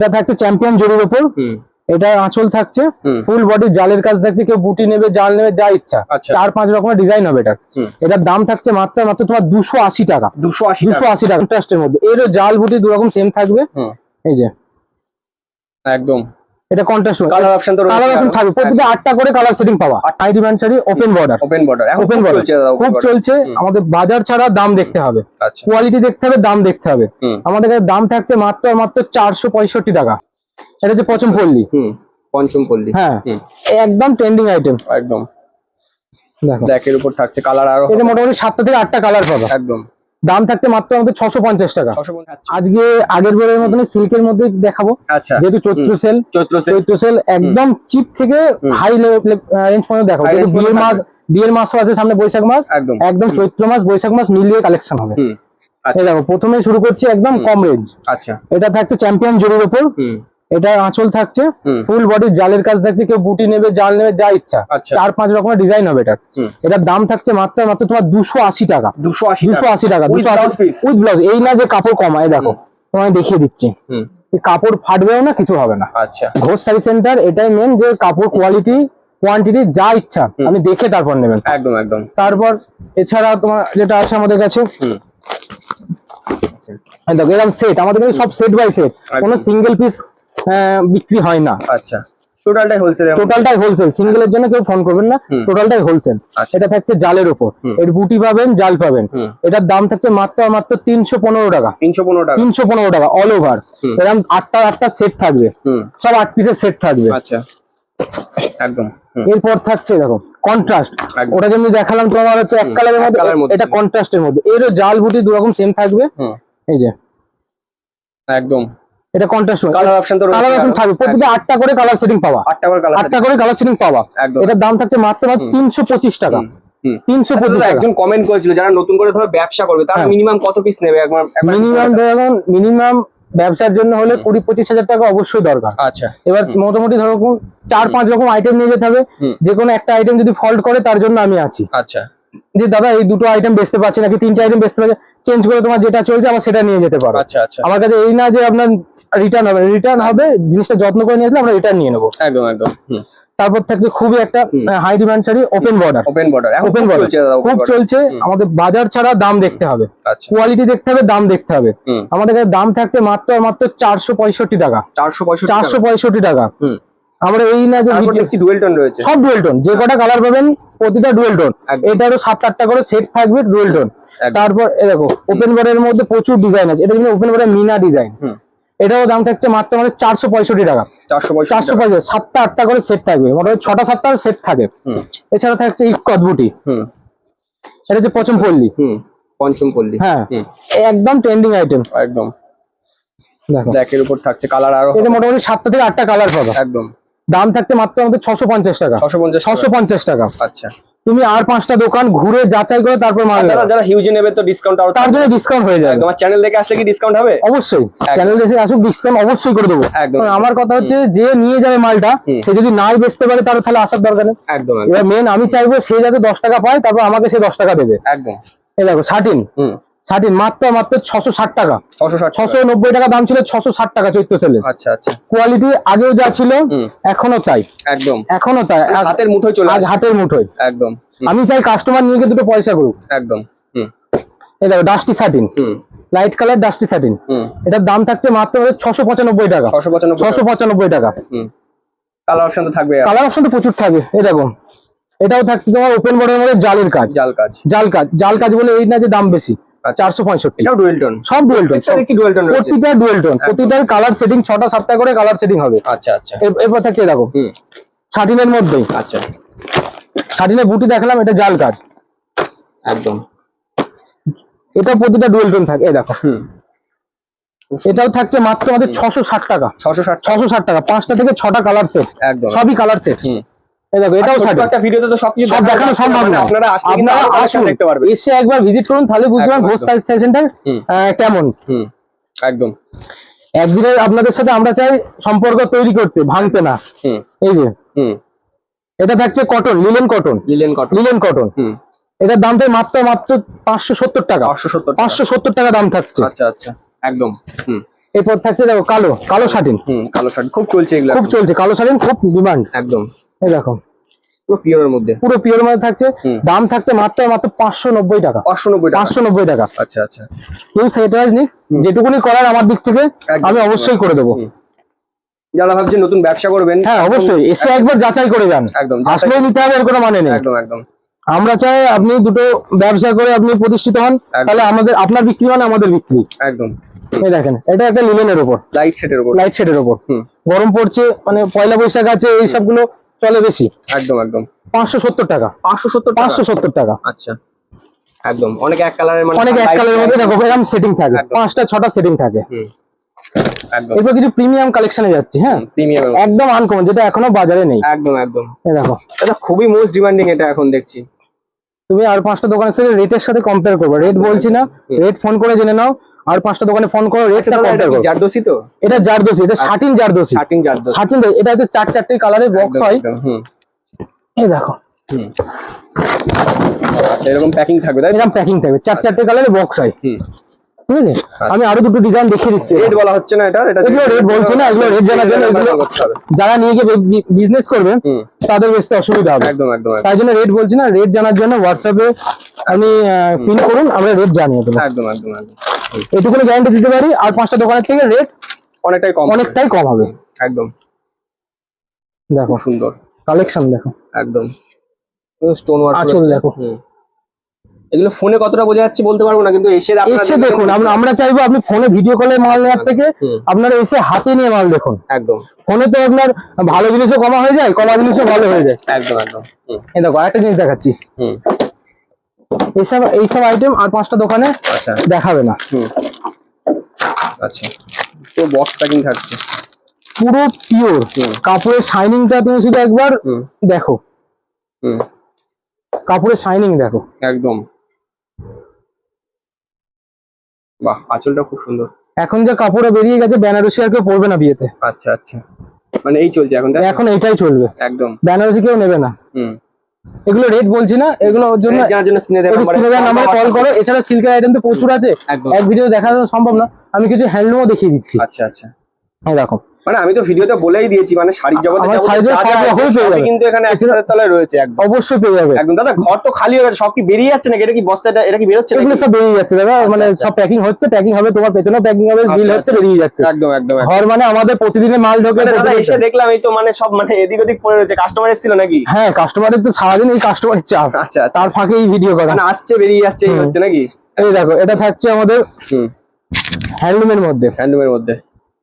এটা থাকছে চ্যাম্পিয়ন জরির উপর। এটা আঁচল থাকছে, ফুল বডি জালের কাজ থাকছে, কেউ বুটি নেবে, জাল নেবে, যা ইচ্ছা। 4-5 রকমের ডিজাইন হবে এটা। এটার দাম থাকছে মাত্র তোমার 280 টাকা। 280 টাকা কন্ট্রাস্টের মধ্যে। এরও জাল বুটি দু রকম সেম থাকবে। এই যে একদম এটা কন্ট্রাস্ট কালার অপশন তো রয়েছে, কালার অপশন থাকবে প্রতিটা 8টা করে কালার সেটিং পাওয়া। High demand sari, open border এখন ওপেন বর্ডার খুব চলছে। আমাদের বাজার ছাড়া দাম দেখতে হবে, কোয়ালিটি দেখতে হবে, দাম দেখতে হবে। আমাদের কাছে দাম থাকছে মাত্র 465 টাকা। এটা হচ্ছে পঞ্চমপল্লী। পঞ্চমপল্লী, হ্যাঁ একদম ট্রেন্ডিং আইটেম। একদম দেখো ব্ল্যাকের উপর থাকছে কালার, আরো এটা মোটামুটি 7টা থেকে 8টা কালার পাবে। একদম দাম থাকছে মাত্র আমাদের 650 টাকা। আজকে আগের বারের মতন সিল্কের মধ্যে দেখাবো, যেহেতু চৈত্র সেল একদম চিপ থেকে হাই রেঞ্জ পর্যন্ত দেখাবো। বিয়ের মাসও আছে সামনে, বৈশাখ মাস, একদম চৈত্র মাস বৈশাখ মাস মিলিয়ে কালেকশন হবে। দেখো প্রথমে শুরু করছি একদম কম রেঞ্জ। আচ্ছা, এটা থাকছে চ্যাম্পিয়ন জরির উপর। এটা আঁচল থাকছে, ফুল বডি জালের কাজ থাকছে, কেউ বুটি নেবে, জাল নেবে, যা ইচ্ছা। 4-5 রকমের ডিজাইন হবে এটা। এটার দাম থাকছে মাত্র তোমার 280 টাকা। 280 টাকা উইথ ব্লাউজ। এই না যে কাপড় কমায়, দেখো তোমায় দেখিয়ে দিচ্ছি, কাপড় ফাটবেও না, কিছু হবে না। আচ্ছা, ঘোষ শাড়ি সেন্টার এটাই মেন, যে কাপড় কোয়ালিটি কোয়ান্টিটি যা ইচ্ছা আমি দেখে তারপর নেবেন। একদম একদম। তারপর এছাড়া তোমার যেটা আছে আমাদের কাছে, দেখো এরকম সেট, আমাদের কাছে সব সেট বাই সেট, কোনো সিঙ্গেল পিস বিক্রি হয় না। আচ্ছা, টোটালটাই হোলসেল। সিঙ্গেলের জন্য কেউ ফোন করবেন না, টোটালটাই হোলসেল। এটা থাকছে জালের উপর, এর বুটি পাবেন, জাল পাবেন। এটার দাম থাকছে মাত্র 315 টাকা। 315 টাকা অল ওভার। এরকম 8টা সেট থাকবে, সব 8 পিসের সেট থাকবে। আচ্ছা, একদম। এরপর থাকছে দেখো কন্ট্রাস্ট, ওটা যেমনি দেখালাম তোমার হচ্ছে এক কালারের মধ্যে, এটা কন্ট্রাস্টের মধ্যে। এরও জাল বুটি দু রকম সেম থাকবে। এই যে একদম এটা কন্ট্রাস্ট, কালার অপশন তো রয়েছে, কালার অপশন থাকবে প্রতিটা 8টা করে কালার সেটিং পাওয়া। 8টা করে কালার সেটিং পাওয়া। এটার দাম থাকছে মাত্র 325 টাকা। 325 টাকা। একজন কমেন্ট করেছিল, যারা নতুন করে ধরো ব্যবসা করবে তারা মিনিমাম কত পিস নেবে? মিনিমাম ব্যবসার জন্য হলে 20-25 হাজার টাকা অবশ্যই দরকার। আচ্ছা, এবার মোটামুটি ধরো 4-5 রকম আইটেম নিয়ে যেতে হবে। যে কোনো একটা আইটেম যদি ফল্ট করে তার জন্য আমি আছি। আচ্ছা, যে দাদা এই দুটো আইটেম বেচতে পারছি নাকি 3টে আইটেম বেচতে পারছি, চেঞ্জ করে তোমার যেটা চলছে আমার সেটা নিয়ে যেতে পারো। আচ্ছা আচ্ছা, আমার কাছে এই না যে আপনার রিটার্ন হবে, জিনিসটা যত্ন করে নিয়ে আসলে আমরা রিটার্ন নিয়ে নেবো। একদম একদম। তারপর থাকছে খুবই একটা high demand sari, open border খুব চলছে। আমাদের বাজার ছাড়া দাম দেখতে হবে, কোয়ালিটি দেখতে হবে, দাম দেখতে হবে। আমাদের কাছে দাম থাকছে মাত্র 465 টাকা। 465 টাকা। আমরা এই না যে ডুয়েল টোন রয়েছে, সব ডুয়েল টোন, যে কটা কালার পাবেন প্রতিটা ডুয়েল টোন। এটারও 7-8টা করে সেট থাকবে ডুয়েল টোন। তারপর দেখো ওপেন বর্ডারের মধ্যে প্রচুর ডিজাইন আছে। এটা কিন্তু ওপেন বর্ডার মিনা ডিজাইন। এটাও দাম থাকছে মাত্র 465 টাকা। 465, 7টা-8টা করে সেট থাকবে, মোটামুটি 6টা-7টা সেট থাকে। এছাড়া থাকছে ইক্কত বুটি। এটা হচ্ছে পঞ্চমপল্লী। হ্যাঁ একদম ট্রেন্ডিং আইটেম। একদম দেখো ব্ল্যাকের উপর থাকছে কালার, আরো এটা মোটামুটি 7টা থেকে 8টা কালার পাবে। একদম দাম থাকছে মাত্র আমাদের 650 টাকা। 650 টাকা। আচ্ছা, তুমি আর 5টা দোকান ঘুরে যাচাই করে তারপর মাল নেবে। যারা হিউজে নেবে তো ডিসকাউন্ট, তার জন্য ডিসকাউন্ট হয়ে যাবে। তোমার চ্যানেল দেখে আসলে কি ডিসকাউন্ট হবে? অবশ্যই চ্যানেল দেখে আসুক, ডিসকাউন্ট অবশ্যই করে দেবো। আমার কথা হচ্ছে যে নিয়ে যাবে মালটা, সে যদি নাই বেচতে পারে তাহলে আসার দরকার নেই। একদম। এবার মেন আমি চাইবো সে যাতে 10 টাকা পায়, তারপর আমাকে সে 10 টাকা দেবে। একদম। এই দেখো শাটিন মাত্র 660 টাকা। 690 টাকা দাম ছিল, 660 টাকা চৈত্র সেলে। আচ্ছা আচ্ছা, কোয়ালিটি আগেও যা ছিল এখনো তাই। একদম এখনো তাই, হাতের মুঠোয় চলে আসে, হাতের মুঠোয়। একদম। আমি চাই কাস্টমার নিয়ে গিয়ে দুটো পয়সা করুক। একদম। এই দেখো dusty satin, light colour dusty satin. এটার দাম থাকছে মাত্র 695 টাকা। 695 টাকা। কালার অপশন তো থাকবে, কালার অপশন তো প্রচুর থাকবে। এই দেখো এটাও থাকছে তোমার ওপেন বর্ডারের মধ্যে জালের কাজ। জাল কাজ বলে এই না যে দাম বেশি। 465। এটাও ডুয়েল টোন, সব ডুয়েল টোন, প্রতিটা ডুয়েল টোন, প্রতিটার কালার সেটিং 6টা-7টা করে কালার সেটিং হবে। আচ্ছা আচ্ছা। এরপর থাকছে দেখো শাটিনের মধ্যেই। আচ্ছা, শাটিনের বুটি দেখালাম, এটা জাল কাজ একদম। এটা প্রতিটা ডুয়েল টোন থাকে। এই দেখো এটাও থাকছে মাত্র আমাদের 660 টাকা। 660 টাকা 5টা থেকে 6টা কালার সেট, সবই কালার সেট। এই দেখো এটাও একটা ভিডিওতে তো সবকিছু দেখানো সম্ভব না, আপনারা আসলে দেখতে পারবেন। এসে একবার ভিজিট করুন, তাহলে বুঝবেন ঘোষ শাড়ি সেন্টার কেমন। একদম। একদিনের আপনাদের সাথে আমরা চাই সম্পর্ক তৈরি করতে, ভাঙতে না। এই যে এটা থাকছে কটন, লিলেন কটন। এটার দাম থাকে মাত্র 570 টাকা। 570 টাকা দাম থাকছে। আচ্ছা আচ্ছা, একদম। এরপর থাকছে দেখো কালো কালো শাটিন, কালো শার্ট খুব চলছে এগুলো, খুব চলছে কালো শাটিন, খুব ডিমান্ড। একদম এই দেখো পুরো পিওরের মধ্যে, পুরো পিওর মধ্যে থাকছে, দাম থাকছে মাত্র 590 টাকা, 590 টাকা। 590 টাকা। আচ্ছা আচ্ছা, কেউ সেটাইজ নিক, যেটুকুনি করার আমার দিক থেকে একদম, আমি অবশ্যই করে দেবো। যারা ভাবছেন নতুন ব্যবসা করবেন, হ্যাঁ অবশ্যই এসে একবার যাচাই করে যান, একদম আসলে নিতে হবে এর কোনো মানে নেই। একদম একদম আমরা চাই আপনি দুটো ব্যবসা করে আপনি প্রতিষ্ঠিত হন, তাহলে আমাদের আপনার বিক্রি মানে আমাদের বিক্রি। একদম। এই দেখেন এটা একটা লিনেনের উপর, লাইট সেটের উপর, লাইট শেডের উপর, গরম পড়ছে মানে পয়লা বৈশাখ আছে, এই সবগুলো চলে বেশি। একদম একদম 570 টাকা, 570 টাকা। 570 টাকা। আচ্ছা একদম, অনেক এক কালারের, মানে অনেক এক কালারের মধ্যে দেখো এরকম সেটিং থাকে, একদম। 5টা 6টা সেটিং থাকে। একদম এরপর কিছু প্রিমিয়াম কালেকশনে যাচ্ছে, হ্যাঁ প্রিমিয়াম, একদম আনকমন, যেটা এখনো বাজারে নেই। একদম একদম। এই দেখো এটা খুবই মোস্ট ডিমান্ডিং এটা এখন দেখছি। তুমি আর 5টা দোকানের সাথে রেটের সাথে কম্পেয়ার করবে, রেট বলছি না, রেট ফোন করে জেনে নাও, আর 5টা দোকানে ফোন করো, রেটটা কম্পেয়ার করো। জারদোসি তো, এটা জারদোসি, এটা শাটিন জারদোসি, শার্টিং জারদোসি, শাটিন, এটা হচ্ছে 4-4টে কালারের বক্স হয়। এই দেখো আচ্ছা এরকম প্যাকিং থাকবে তাই? এরকম প্যাকিং থাকবে, 4-4টে কালারের বক্স হয়। ঠিক আছে, আমি আরো দুটো ডিজাইন দেখিয়ে দিচ্ছি। রেট বলা হচ্ছে না এটা, এটা এগুলো রেট বলছি না, এগুলো রেট জানার জন্য, এগুলো যারা নিয়ে গিয়ে বিজনেস করবে তাদের বেশি অসুবিধা হবে, একদম একদম তাই জন্য রেট বলছি না। রেট জানার জন্য হোয়াটসঅ্যাপে আপনি পিন করুন, আমরা রেট জানিয়ে দেবো। একদম একদম একদম, এটুকুনি গ্যারান্টি দিতে পারি, আর 5টা দোকানের থেকে রেট অনেকটাই কম, অনেকটাই কম হবে। একদম। দেখো খুব সুন্দর কালেকশন, দেখো একদম স্টোন ওয়ার্ক আঁচল দেখো। এগুলো ফোনে কতটা বোঝা যাচ্ছে বলতে পারবো না, কিন্তু এসে এসে দেখুন। আমরা চাইবো আপনি ফোনে ভিডিও কলে মাল নেওয়ার থেকে আপনারা এসে হাতে নিয়ে মাল দেখুন। একদম, ফোনে তো আপনার ভালো জিনিসও কমা হয়ে যায়, কমা জিনিসও ভালো হয়ে যায়। একদম একদম। এই দেখো আরেকটা জিনিস দেখাচ্ছি, এইসব আইটেম আর 5টা দোকানে আচ্ছা দেখাবে না। আচ্ছা, তো বক্স প্যাকিং থাকছে, পুরো পিওর কাপড়ের শাইনিংটা তুমি শুধু একবার দেখো, কাপড়ের শাইনিং দেখো একদম। বাহ, আঁচলটা খুব সুন্দর। এখন যে কাপড়টা বেরিয়ে গেছে, বেনারসি আর কেউ পরবে না বিয়েতে। আচ্ছা আচ্ছা, মানে এই চলছে এখন, তাই তো? এখন এটাই চলবে, একদম। বেনারসি কেউ নেবে না। এগুলো রেট বলছি না, এগুলো ওর জন্য জানার জন্য স্ক্রিনে দেওয়া নাম্বারে কল করো। এছাড়া সিল্কের আইটেম তো প্রচুর আছে, এক ভিডিও দেখানো সম্ভব না, আমি কিছু হ্যান্ডলুমও দেখিয়ে দিচ্ছি। আচ্ছা আচ্ছা, এই দেখো মানে আমি তো ভিডিওতে বলেই দিয়েছি, মানে শাড়ির জগতে আমার শাড়িতে সব রকমই পেয়ে যাবে, কিন্তু এখানে একসাথে তলায় রয়েছে, একদম অবশ্যই পেয়ে যাবে। একদম। দাদা ঘর তো খালি হয়ে গেছে, সব কি বেরিয়ে যাচ্ছে নাকি? এটা কি বস্তাটা, এটা কি বেরোচ্ছে এগুলো নাকি? সব বেরিয়ে যাচ্ছে দাদা, মানে সব প্যাকিং হচ্ছে, প্যাকিং হবে, তোমার পেছনে প্যাকিং হবে, বিল হচ্ছে, বেরিয়ে যাচ্ছে। একদম একদম। ঘর মানে আমাদের প্রতিদিনের মাল ঢোকে। দাদা এসে দেখলাম এই তো মানে সব মানে এদিক ওদিক পড়ে রয়েছে, কাস্টমার এসেছিল নাকি? হ্যাঁ কাস্টমারের তো সারাদিন এই কাস্টমারের চাপ, আচ্ছা তার ফাঁকে এই ভিডিও করা, মানে আসছে বেরিয়ে যাচ্ছে এই হচ্ছে নাকি? এই দেখো এটা থাকছে আমাদের হ্যান্ডলুমের মধ্যে, হ্যান্ডলুমের মধ্যে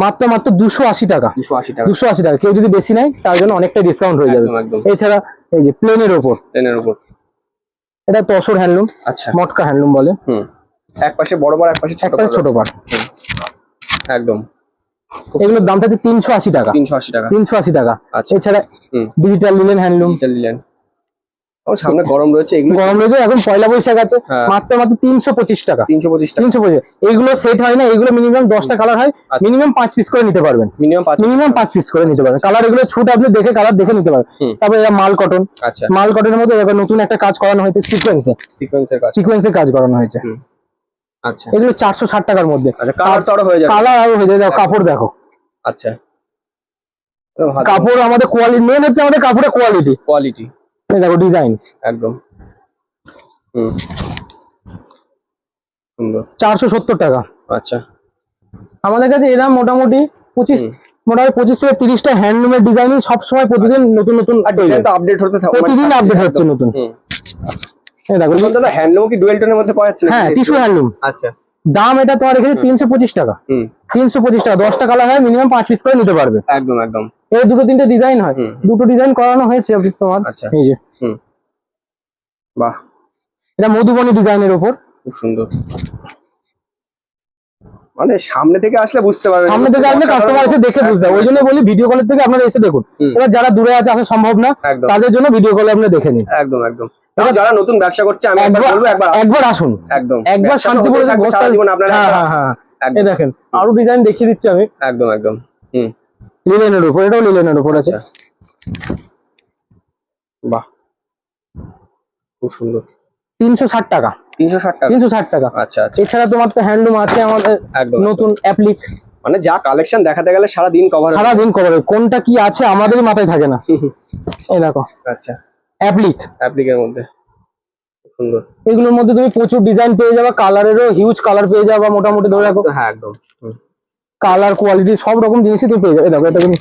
মাত্র 280 টাকা, 280 টাকা, 280 টাকা। কেউ যদি বেশি নেয় তার জন্য অনেকটা ডিসকাউন্ট হয়ে যাবে। একদম একদম। এছাড়া এই যে প্লেনের উপর, প্লেনের উপর, এটা তসর হ্যান্ডলুম, আচ্ছা মটকা হ্যান্ডলুম বলে। এক পাশে বড় বার, এক পাশে ছোট বার, একদম। এগুলোর দাম থাকছে 380 টাকা, 380 টাকা, 380 টাকা। আচ্ছা। এছাড়া ডিজিটাল লিনেন হ্যান্ডলুম, নিলেন। ও সামনে গরম রয়েছে, এগুলো গরম রয়েছে, এখন পয়লা বৈশাখ আছে, হ্যাঁ। মাত্র 325 টাকা, 325 টাকা, 325। এইগুলো সেট হয় না, এগুলো মিনিমাম 10টা কালার হয়, মিনিমাম 5 পিস করে নিতে পারবেন, মিনিমাম 5 পিস করে নিতে পারবেন। কালার এগুলো ছুট আপনি দেখে কালার দেখে নিতে পারবেন। তারপরে এরা মাল কটন, আচ্ছা, মাল কটনের মধ্যে এবার নতুন একটা কাজ করানো হয়েছে, সিকোয়েন্সের কাজ, সিকোয়েন্সের কাজ করানো হয়েছে। আচ্ছা, এগুলো 460 টাকার মধ্যে। আচ্ছা, কালার তো আরো হয়ে যাবে, কালার আরো হয়ে যাবে। কাপড় দেখো, আচ্ছা, কাপড় আমাদের কোয়ালিটি, মেন হচ্ছে আমাদের কাপড়ের কোয়ালিটি। এই দেখো ডিজাইন, একদম সুন্দর, 470 টাকা। আচ্ছা, আমাদের কাছে এরা মোটামুটি 25 থেকে 30টা হ্যান্ডলুমের ডিজাইনিং সবসময় প্রতিদিন নতুন নতুন ডিজাইন তো আপডেট হতে থাকে, প্রতিদিন আপডেট হচ্ছে নতুন। এই দেখো দাদা হ্যান্ডলুম কি ডুয়েল টোনের মধ্যে পাওয়া যাচ্ছে? হ্যাঁ টিস্যু হ্যান্ডলুম। আচ্ছা, দাম এটা তোমার এখানে 325 টাকা, 325 টাকা। 10টা কালার হয়, মিনিমাম 5 পিস করে নিতে পারবে। একদম একদম। এই দুটো তিনটে ডিজাইন হয়, দুটো ডিজাইন করানো হয়েছে তোমার। আচ্ছা, এই যে বাহ, এটা মধুবনী ডিজাইনের উপর, খুব সুন্দর। মানে সামনে থেকে আসলে বুঝতে পারবেন, সামনে থেকে আসলে কাস্টমার এসে দেখে বুঝতে পারবে। ওই জন্য বলি ভিডিও কলের থেকে আপনারা এসে দেখুন। এবার যারা দূরে আছে, আসা সম্ভব না, তাদের জন্য ভিডিও কলে আপনি দেখে নিন। একদম একদম। যারা নতুন ব্যবসা করছে, আমি বলবো একবার আসুন, একদম একবার শান্তিপুরে সারা জীবন আপনারা। হ্যাঁ এই দেখেন আরো ডিজাইন দেখিয়ে দিচ্ছি আমি। একদম একদম। লিনেনের উপর, এটাও লিনেনের উপর আছে। বাহ, খুব সুন্দর। 360 টাকা, 360 টাকা, 360 টাকা। আচ্ছা আচ্ছা। এছাড়া তোমার তো হ্যান্ডলুম আছে আমাদের নতুন অ্যাপ্লিক, মানে যা কালেকশন দেখাতে গেলে সারা দিন কভার সারাদিন কভার কোনটা কি আছে আমাদেরই মাথায় থাকে না। এই দেখো আচ্ছা অ্যাপ্লিক, অ্যাপ্লিকের মধ্যে সুন্দর। এগুলোর মধ্যে তুমি প্রচুর ডিজাইন পেয়ে যাবে, কালারেরও হিউজ কালার পেয়ে যাবে, মোটামুটি ধরে রাখো হ্যাঁ একদম কালার কোয়ালিটি সব রকম জিনিসই তুমি পেয়ে যাবে। দেখো এটা তুমি,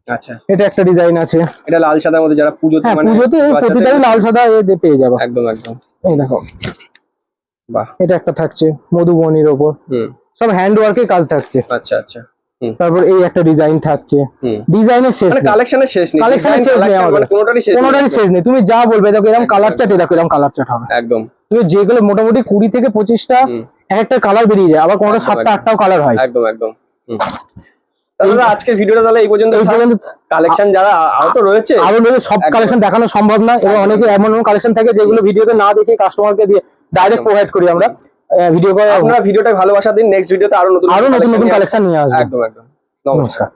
আচ্ছা এটা একটা ডিজাইন আছে, এটা লাল সাদার মধ্যে যারা পুজোতে হ্যাঁ মানে পুজোতে বাচ্চাদের- প্রতিটাই লাল সাদা পেয়ে যাবে। একদম একদম এই দেখো বাহ এটা একটা থাকছে মধুবনির ওপর, সব হ্যান্ড ওয়ার্কের কাজ থাকছে। আচ্ছা আচ্ছা তারপর এই একটা ডিজাইন থাকছে, হুম ডিজাইনের শেষ মানে নেই, কালেকশনের শেষ নেই, কালেকশনের শেষ নেই আমাদের, মানে কোনোটারই শেষ নেই। কোনোটারই শেষ নেই। তুমি যা বলবে দেখো এরকম কালার চার্ট, দেখো এরকম কালার চার্ট হবে, একদম তুমি যেগুলো মোটামুটি 20 থেকে 25টা এক একটা কালার বেরিয়ে যায়, আবার কোনোটা একদম, 7টা একদম। 8টাও কালার হয়। একদম একদম দাদা আজকের ভিডিওটা তাহলে এই পর্যন্ত এই থাক। পর্যন্ত কালেকশন যারা আরো তো রয়েছে আরো নতুন সব একদম। কালেকশন দেখানো সম্ভব না, এবং অনেকে এমন কালেকশন থাকে যেগুলো ভিডিওতে না দেখে কাস্টমারকে দিয়ে ডাইরেক্ট একদম। প্রোভাইড করি আমরা ভিডিও করে, আপনারা ভিডিওটাই ভালোবাসা দিন, নেক্সট ভিডিওতে আরো নতুন আরো নতুন collection নতুন নিয়ে কালেকশন নিয়ে আসবো। একদম একদম নমস্কার। নমস্কার।